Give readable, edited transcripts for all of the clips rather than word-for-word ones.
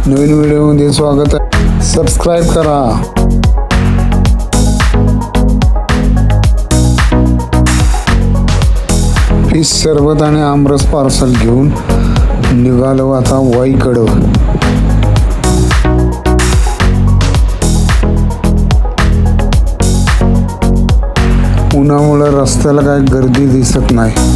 नवीन व्हिडिओमध्ये स्वागत आहे. सबस्क्राईब करा. फिश सरबत आणि आमरस पार्सल घेऊन निघालो आता वाईकडं. उन्हामुळे रस्त्याला काही गर्दी दिसत नाही.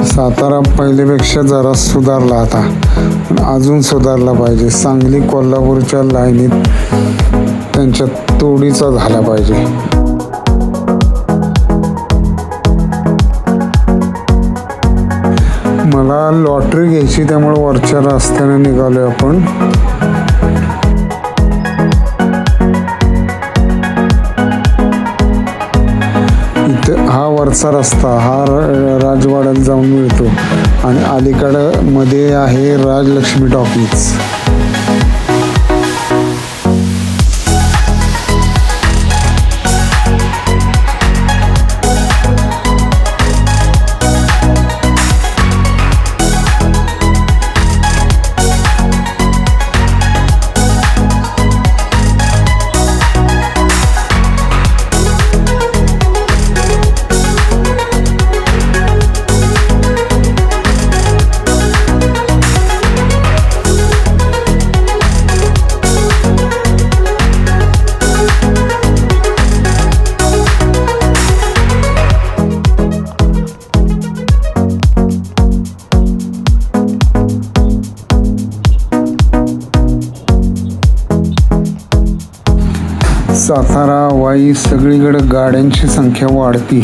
सातारा पहिल्यापेक्षा जरा सुधारला आता, पण अजून सुधारला पाहिजे. सांगली कोल्हापूरच्या लाईनीत त्यांच्या तोडीचा झाला पाहिजे. मला लॉटरी घ्यायची, त्यामुळे वरच्या रस्त्याने निघालोय आपण. हा वरचा रस्ता हा राजवाड्यात जाऊन मिळतो आणि अलीकडं मध्ये आहे राजलक्ष्मी टॉकीज. सातारा वाई सगळीकडे गाड्यांची संख्या वाढती.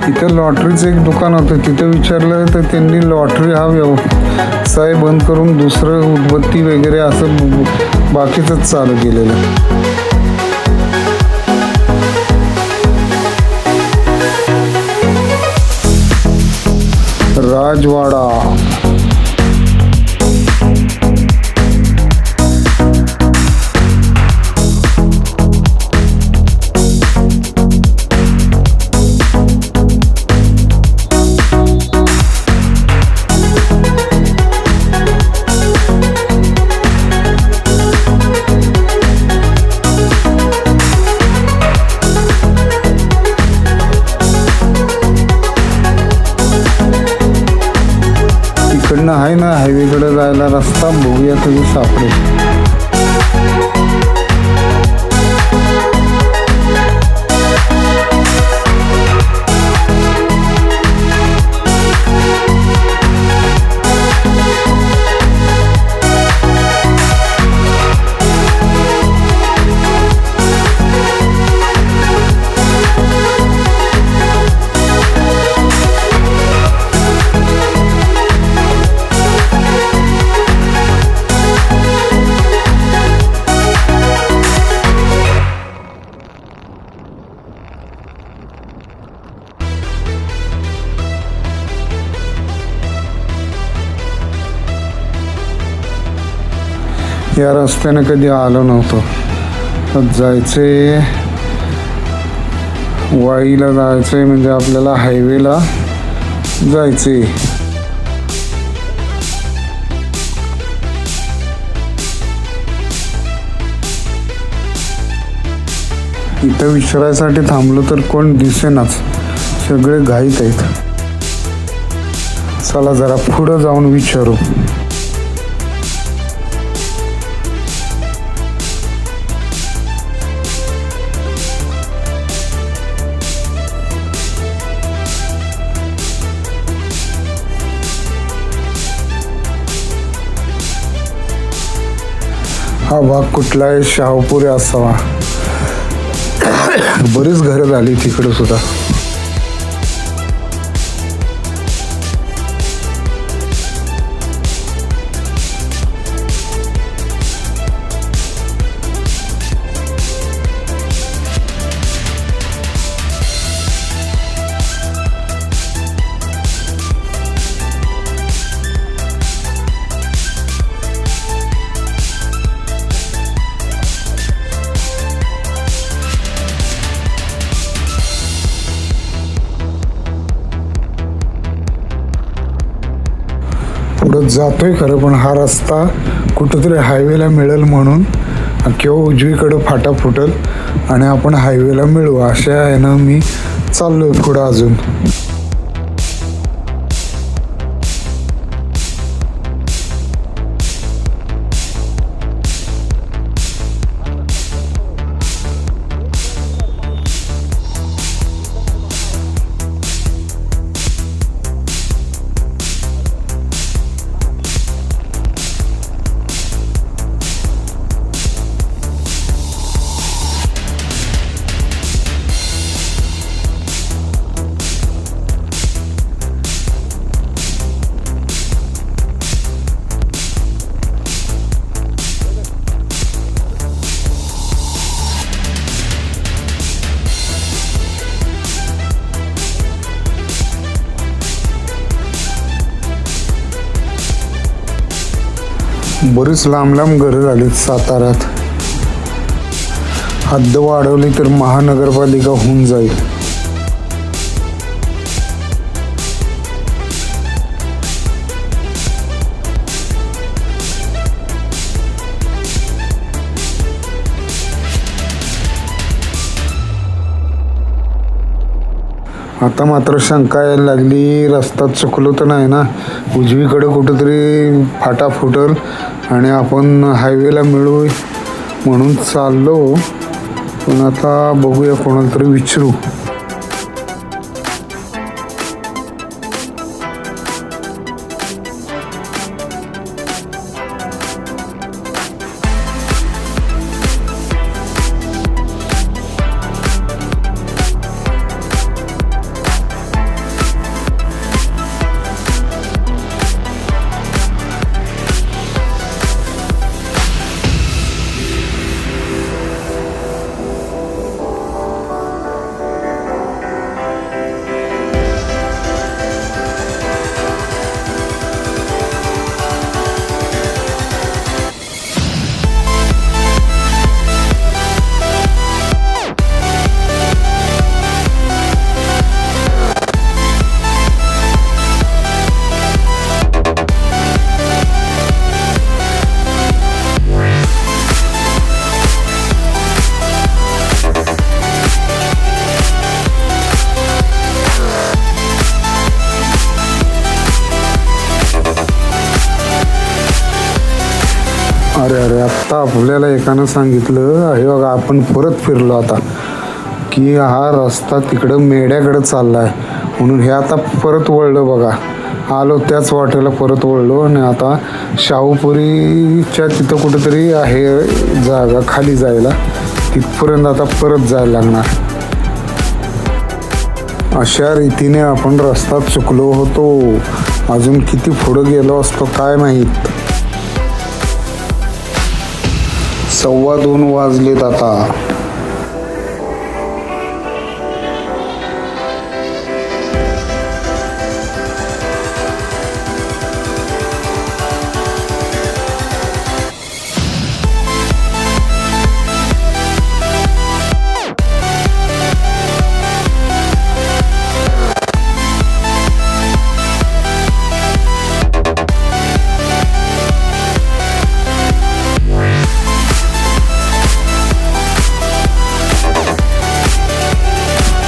इथं लॉटरीचं एक दुकान होतं. तिथं विचारलं तर त्यांनी लॉटरी हा व्यवसाय बंद करून दुसरं उदबत्ती वगैरे असं बाकीचंच चालू केलेलं. राजवाडा इकडनं आहे ना हायवेकडे जायला रस्ता, बघूया कधी सापडेल. या रस्त्याने कधी आलो नव्हतो. तर जायचंय वाईला, जायचंय म्हणजे आपल्याला हायवेला जायचंय. इथं विचारायसाठी थांबलो तर कोण दिसेनाच, सगळे घाईत आहेत. चला जरा पुढं जाऊन विचारू. हा भाग कुठला आहे? शाहूपुरी असावा. बरीच घरं झाली तिकडे सुद्धा. पुढं जातोय खरं, पण हा रस्ता कुठंतरी हायवेला मिळेल म्हणून, किंवा उजवीकडं फाटा फुटल आणि आपण हायवेला मिळू अशा ह्यानं मी चाललोय पुढं अजून. बरीच लांब लांब घरं झालीत साताऱ्यात. हद्द वाढवली तर महानगरपालिका होऊन जाईल. आता मात्र शंका यायला लागली, रस्ता चुकलो तर नाही ना, उजवीकडे कुठंतरी फाटा फुटल आणि आपण हायवेला मिळू म्हणून चाललो. पण आता बघूया, कोणाला तरी विचारू. अरे अरे, आत्ता आपल्याला एकानं सांगितलं, हे बघा आपण परत फिरलो आता, की हा रस्ता तिकडं मेढ्याकडे चालला आहे म्हणून. हे आता परत वळलं बघा. आलो त्याच वाटेला परत वळलो आणि आता शाहूपुरीच्या तिथं कुठेतरी आहे जागा खाली जायला, तिथपर्यंत आता परत जायला लागणार. अशा रीतीने आपण रस्ता चुकलो होतो. अजून किती पुढं गेलो असतो काय माहीत. 2:15 वाजलेत आता.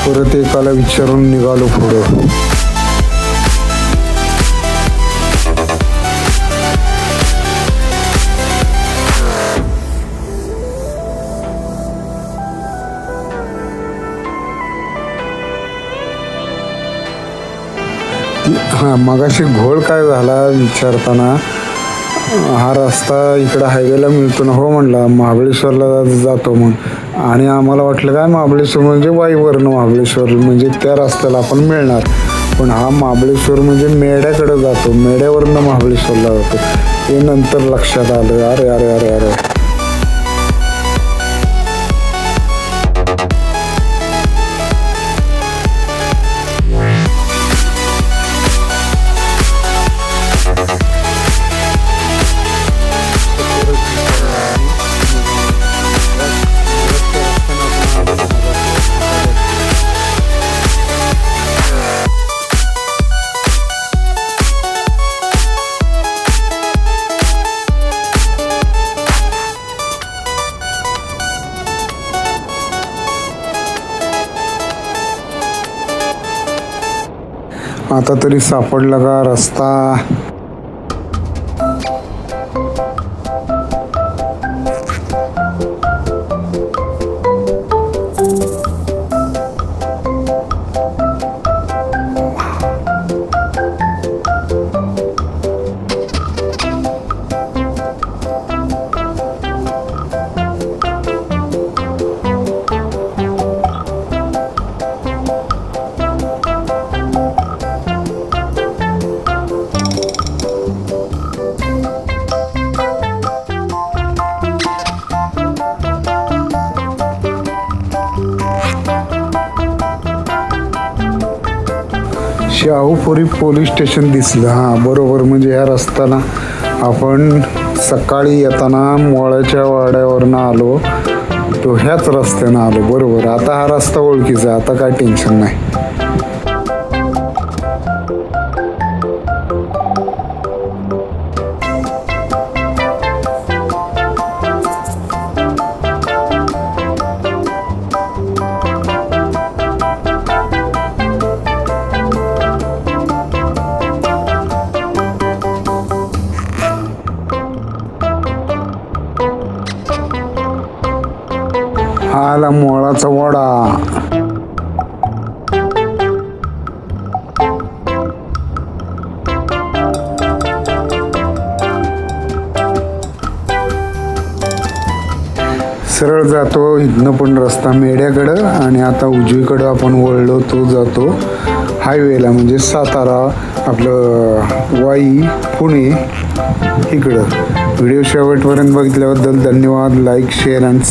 परत एकाला विचारून निघालो पुढं. हां, मगाशी घोळ काय झाला विचारताना, हा रस्ता इकडं हायवेला मिळतो ना. हो म्हणला महाबळेश्वरला जातो म्हणून. आणि आम्हाला वाटलं काय महाबळेश्वर म्हणजे वाईवरनं महाबळेश्वर म्हणजे त्या रस्त्याला आपण मिळणार. पण हा महाबळेश्वर म्हणजे मेढ्याकडे जातो, मेढ्यावरनं महाबळेश्वरला जातो. हे नंतर लक्षात आलं. अरे अरे अरे अरे आता तरी सापडला का रस्ता. शाहूपुरी पोलीस स्टेशन दिसलं. हां बरोबर, म्हणजे ह्या रस्त्याला आपण सकाळी येताना मोळ्याच्या वाड्यावरनं आलो, तो ह्याच रस्त्यानं आलो. बरोबर, आता हा रस्ता ओळखीचा, आता काय टेन्शन नाही. हा आला मोळाचा वडा. सरळ जातो इथनं पण रस्ता मेढ्याकडं, आणि आता उजवीकडं आपण वळलो तो जातो हायवेला, म्हणजे सातारा आपलं वाई पुणे इकडं. व्हिडिओ शेवटपर्यंत बघितल्याबद्दल धन्यवाद. Like, share and